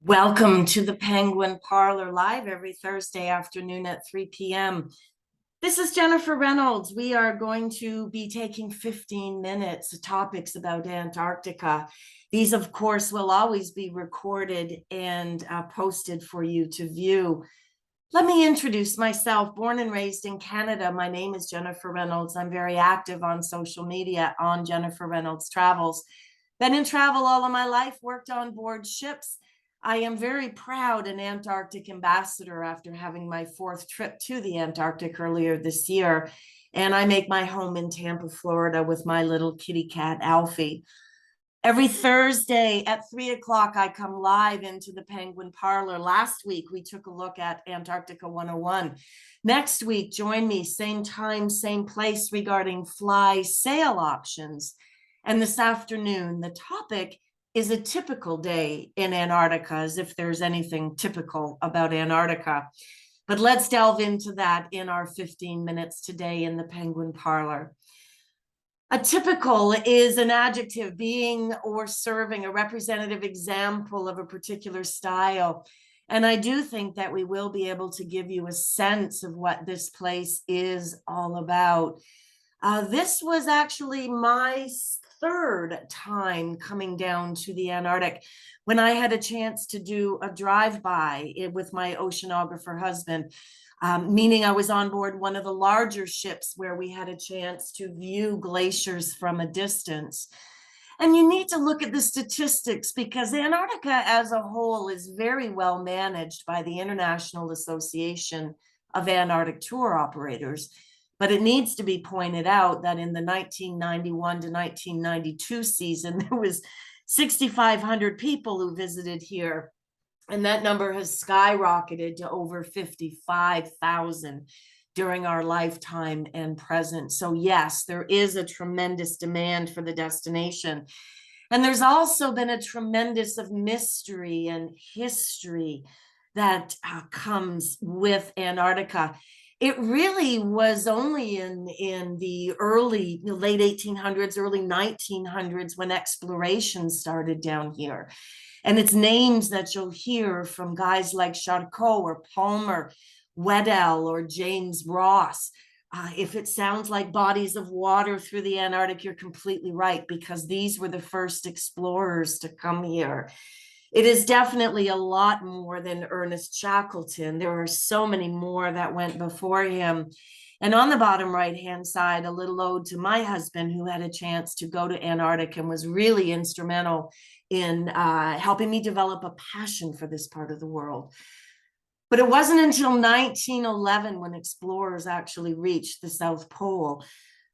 Welcome to the Penguin Parlor live every Thursday afternoon at 3 p.m. This is Jennifer Reynolds. We are going to be taking 15 minutes of topics about Antarctica. These, of course, will always be recorded and posted for you to view. Let me introduce myself. Born and raised in Canada, my name is Jennifer Reynolds. I'm very active on social media on Jennifer Reynolds Travels. Been in travel all of my life, worked on board ships. I am very proud an Antarctic ambassador after having my fourth trip to the Antarctic earlier this year. And I make my home in Tampa, Florida with my little kitty cat, Alfie. Every Thursday at 3 o'clock, I come live into the Penguin Parlor. Last week, we took a look at Antarctica 101. Next week, join me, same time, same place, regarding fly sail options. And this afternoon, the topic is a typical day in Antarctica, as if there's anything typical about Antarctica. But let's delve into that in our 15 minutes today in the Penguin Parlor. A typical is an adjective being or serving a representative example of a particular style. And I do think that we will be able to give you a sense of what this place is all about. This was actually my third time coming down to the Antarctic when I had a chance to do a drive-by with my oceanographer husband. Meaning I was on board one of the larger ships where we had a chance to view glaciers from a distance. And you need to look at the statistics because Antarctica as a whole is very well managed by the International Association of Antarctic Tour Operators. But it needs to be pointed out that in the 1991 to 1992 season, there was 6,500 people who visited here. And that number has skyrocketed to over 55,000 during our lifetime and present. So yes, there is a tremendous demand for the destination. And there's also been a tremendous of mystery and history that comes with Antarctica. It really was only in the late 1800s, early 1900s when exploration started down here. And it's names that you'll hear from guys like Charcot or Palmer, Weddell or James Ross. If it sounds like bodies of water through the Antarctic, you're completely right, because these were the first explorers to come here. It is definitely a lot more than Ernest Shackleton. There are so many more that went before him. And on the bottom right-hand side, a little ode to my husband, who had a chance to go to Antarctica and was really instrumental in helping me develop a passion for this part of the world. But it wasn't until 1911 when explorers actually reached the South Pole.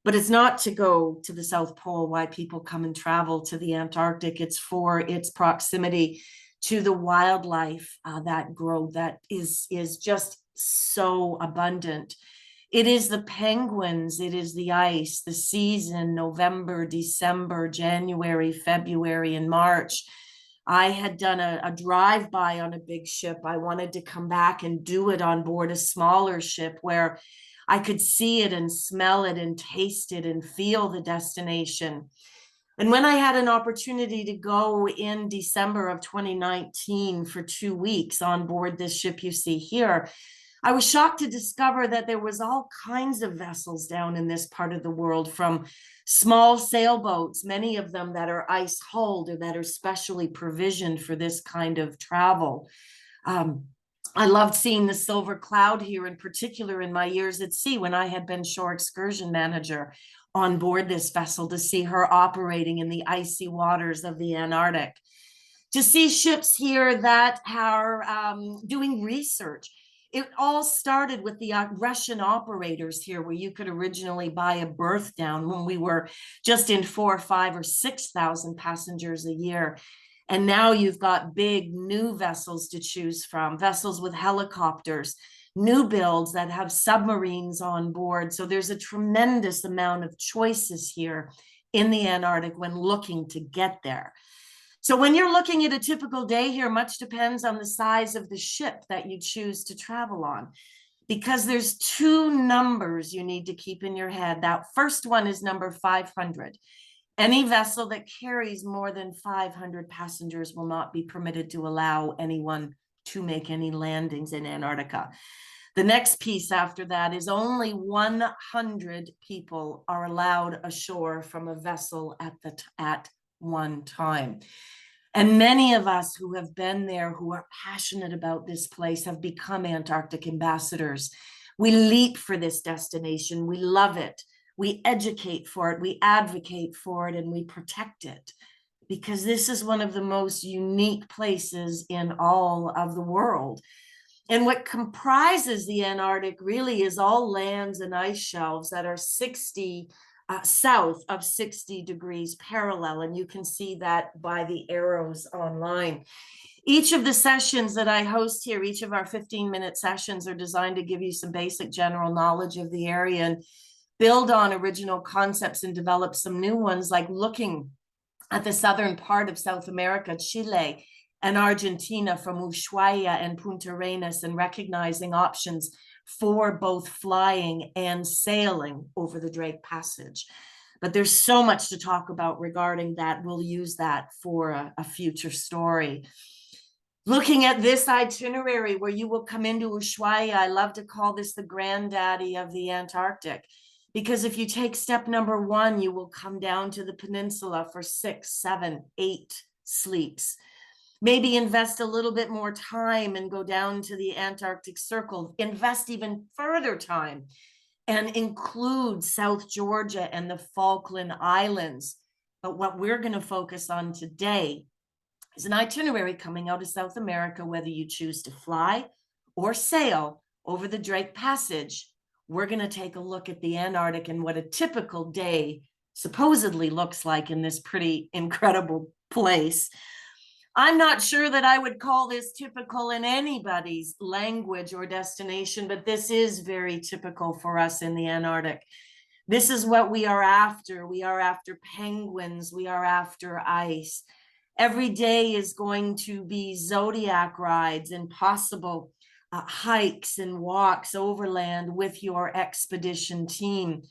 But it's not to go to the South Pole why people come and travel to the Antarctic. It's for its proximity to the wildlife that is just so abundant. It is the penguins, it is the ice, the season, November, December, January, February, and March. I had done a drive-by on a big ship. I wanted to come back and do it on board a smaller ship where I could see it and smell it and taste it and feel the destination. And when I had an opportunity to go in December of 2019 for 2 weeks on board this ship you see here, I was shocked to discover that there was all kinds of vessels down in this part of the world, from small sailboats, many of them that are ice hulled or that are specially provisioned for this kind of travel. I loved seeing the silver cloud here, in particular in my years at sea when I had been shore excursion manager on board this vessel, to see her operating in the icy waters of the Antarctic. To see ships here that are doing research. It all started with the Russian operators here, where you could originally buy a berth down when we were just in 4,000 or 5,000 or 6,000 passengers a year. And now you've got big new vessels to choose from, vessels with helicopters, new builds that have submarines on board. So there's a tremendous amount of choices here in the Antarctic when looking to get there. So when you're looking at a typical day here, much depends on the size of the ship that you choose to travel on, because there's two numbers you need to keep in your head. That first one is number 500. Any vessel that carries more than 500 passengers will not be permitted to allow anyone to make any landings in Antarctica. The next piece after that is only 100 people are allowed ashore from a vessel at one time. And many of us who have been there, who are passionate about this place, have become Antarctic ambassadors. We leap for this destination. We love it. We educate for it. We advocate for it, and we protect it, because this is one of the most unique places in all of the world. And what comprises the Antarctic really is all lands and ice shelves that are 60 south of 60 degrees parallel. And you can see that by the arrows online. Each of the sessions that I host here, each of our 15-minute sessions, are designed to give you some basic general knowledge of the area and build on original concepts and develop some new ones, like looking at the southern part of South America, Chile and Argentina, from Ushuaia and Punta Arenas, and recognizing options for both flying and sailing over the Drake Passage. But there's so much to talk about regarding that. We'll use that for a future story. Looking at this itinerary where you will come into Ushuaia, I love to call this the granddaddy of the Antarctic, because if you take step number 1, you will come down to the peninsula for 6, 7, 8 sleeps. Maybe invest a little bit more time and go down to the Antarctic Circle, invest even further time, and include South Georgia and the Falkland Islands. But what we're going to focus on today is an itinerary coming out of South America, whether you choose to fly or sail over the Drake Passage. We're going to take a look at the Antarctic and what a typical day supposedly looks like in this pretty incredible place. I'm not sure that I would call this typical in anybody's language or destination, but this is very typical for us in the Antarctic. This is what we are after. We are after penguins. We are after ice. Every day is going to be zodiac rides and possible hikes and walks overland with your expedition team.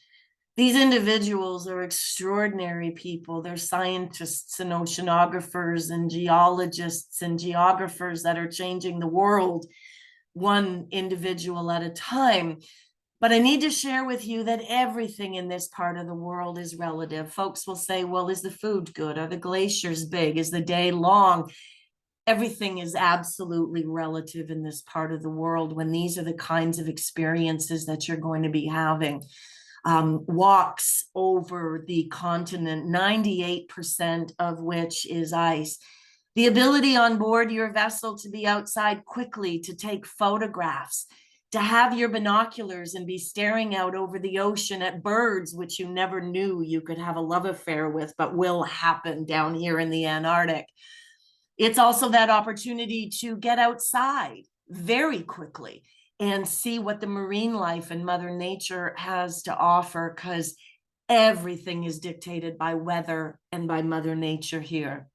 These individuals are extraordinary people. They're scientists and oceanographers and geologists and geographers that are changing the world one individual at a time. But I need to share with you that everything in this part of the world is relative. Folks will say, well, is the food good? Are the glaciers big? Is the day long? Everything is absolutely relative in this part of the world when these are the kinds of experiences that you're going to be having. Walks over the continent, 98% of which is ice. The ability on board your vessel to be outside quickly, to take photographs, to have your binoculars and be staring out over the ocean at birds, which you never knew you could have a love affair with, but will happen down here in the Antarctic. It's also that opportunity to get outside very quickly and see what the marine life and Mother Nature has to offer, because everything is dictated by weather and by Mother Nature here.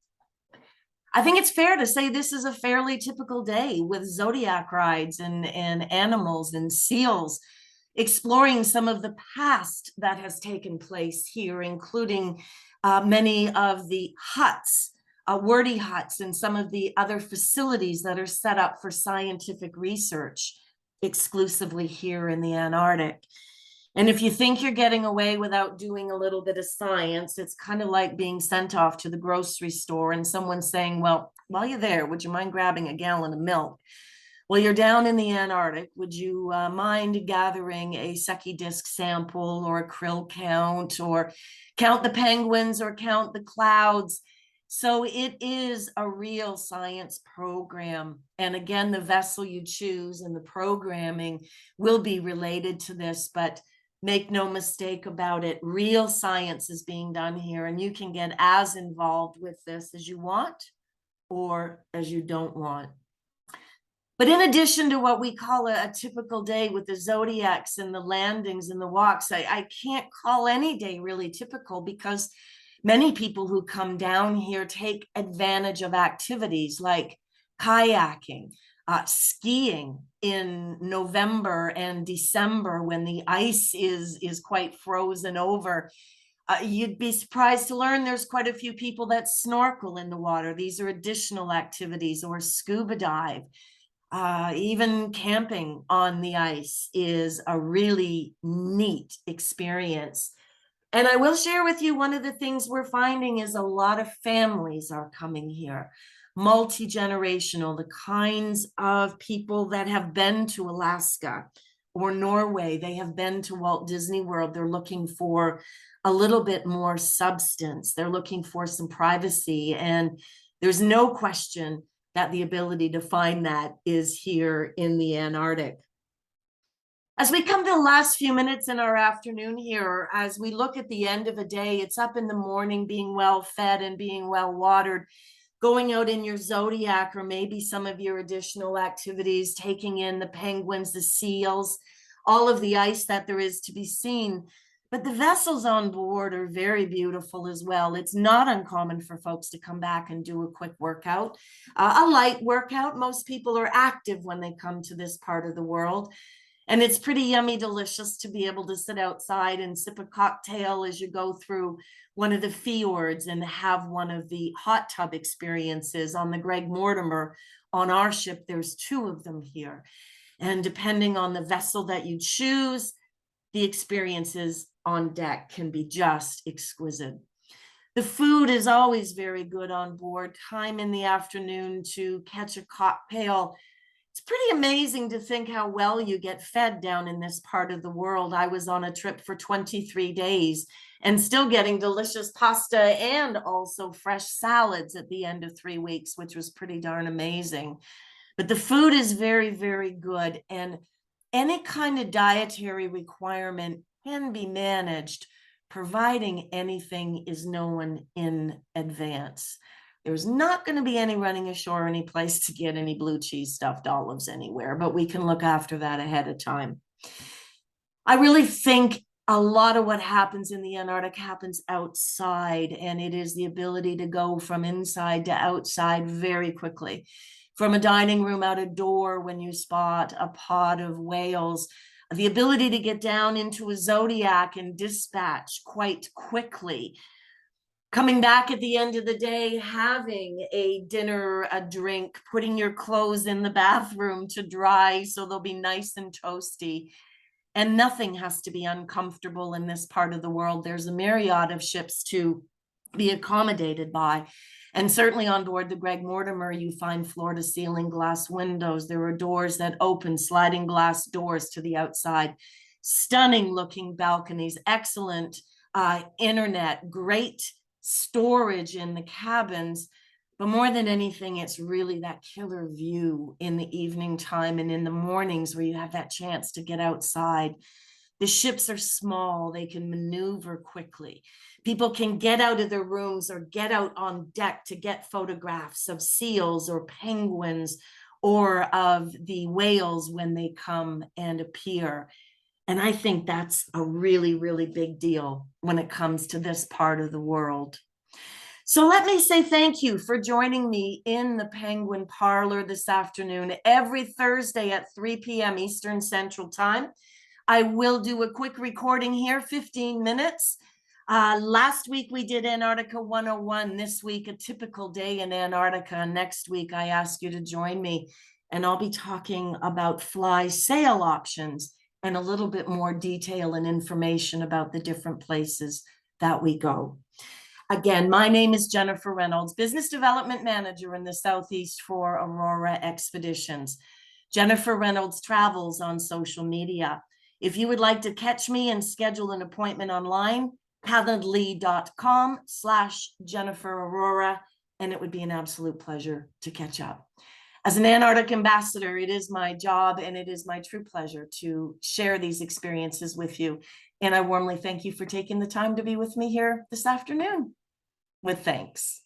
I think it's fair to say this is a fairly typical day with zodiac rides and animals and seals, exploring some of the past that has taken place here, including many of the huts, wordy huts, and some of the other facilities that are set up for scientific research exclusively here in the Antarctic. And if you think you're getting away without doing a little bit of science, it's kind of like being sent off to the grocery store and someone saying, well, while you're there, would you mind grabbing a gallon of milk? Well, you're down in the Antarctic. Would you mind gathering a Secchi disc sample or a krill count, or count the penguins or count the clouds? So it is a real science program. And again, the vessel you choose and the programming will be related to this, but make no mistake about it, real science is being done here, and you can get as involved with this as you want or as you don't want. But in addition to what we call a typical day with the zodiacs and the landings and the walks, I can't call any day really typical, because many people who come down here take advantage of activities like kayaking, skiing in November and December when the ice is quite frozen over, You'd be surprised to learn there's quite a few people that snorkel in the water. These are additional activities, or scuba dive. Even camping on the ice is a really neat experience. And I will share with you, one of the things we're finding is a lot of families are coming here, multi-generational, the kinds of people that have been to Alaska or Norway. They have been to Walt Disney World. They're looking for a little bit more substance. They're looking for some privacy. And there's no question that the ability to find that is here in the Antarctic. As we come to the last few minutes in our afternoon here, as we look at the end of a day, it's up in the morning, being well fed and being well watered, going out in your zodiac, or maybe some of your additional activities, taking in the penguins, the seals, all of the ice that there is to be seen. But the vessels on board are very beautiful as well. It's not uncommon for folks to come back and do a quick workout, a light workout. Most people are active when they come to this part of the world. And it's pretty yummy, delicious to be able to sit outside and sip a cocktail as you go through one of the fjords and have one of the hot tub experiences. On the Greg Mortimer, on our ship, there's 2 of them here. And depending on the vessel that you choose, the experiences on deck can be just exquisite. The food is always very good on board. Time in the afternoon to catch a cocktail. It's pretty amazing to think how well you get fed down in this part of the world. I was on a trip for 23 days and still getting delicious pasta and also fresh salads at the end of 3 weeks, which was pretty darn amazing. But the food is very, very good. And any kind of dietary requirement can be managed, providing anything is known in advance. There's not going to be any running ashore, any place to get any blue cheese stuffed olives anywhere, but we can look after that ahead of time. I really think a lot of what happens in the Antarctic happens outside, and it is the ability to go from inside to outside very quickly. From a dining room out a door when you spot a pod of whales, the ability to get down into a zodiac and dispatch quite quickly. Coming back at the end of the day, having a dinner, a drink, putting your clothes in the bathroom to dry so they'll be nice and toasty. And nothing has to be uncomfortable in this part of the world. There's a myriad of ships to be accommodated by. And certainly on board the Greg Mortimer, you find floor-to-ceiling glass windows. There are doors that open, sliding glass doors to the outside. Stunning looking balconies, excellent internet, great storage in the cabins. But more than anything, it's really that killer view in the evening time and in the mornings where you have that chance to get outside. The ships are small, they can maneuver quickly. People can get out of their rooms or get out on deck to get photographs of seals or penguins or of the whales when they come and appear. And I think that's a really, really big deal when it comes to this part of the world. So let me say thank you for joining me in the Penguin Parlor this afternoon. Every Thursday at 3 p.m. Eastern Central Time, I will do a quick recording here, 15 minutes. Last week we did Antarctica 101. This week, a typical day in Antarctica. Next week, I ask you to join me, and I'll be talking about fly sail options and a little bit more detail and information about the different places that we go. Again, my name is Jennifer Reynolds, Business Development Manager in the Southeast for Aurora Expeditions. Jennifer Reynolds travels on social media. If you would like to catch me and schedule an appointment online, calendly.com/Jennifer Aurora, and it would be an absolute pleasure to catch up. As an Antarctic ambassador, it is my job and it is my true pleasure to share these experiences with you. And I warmly thank you for taking the time to be with me here this afternoon. With thanks.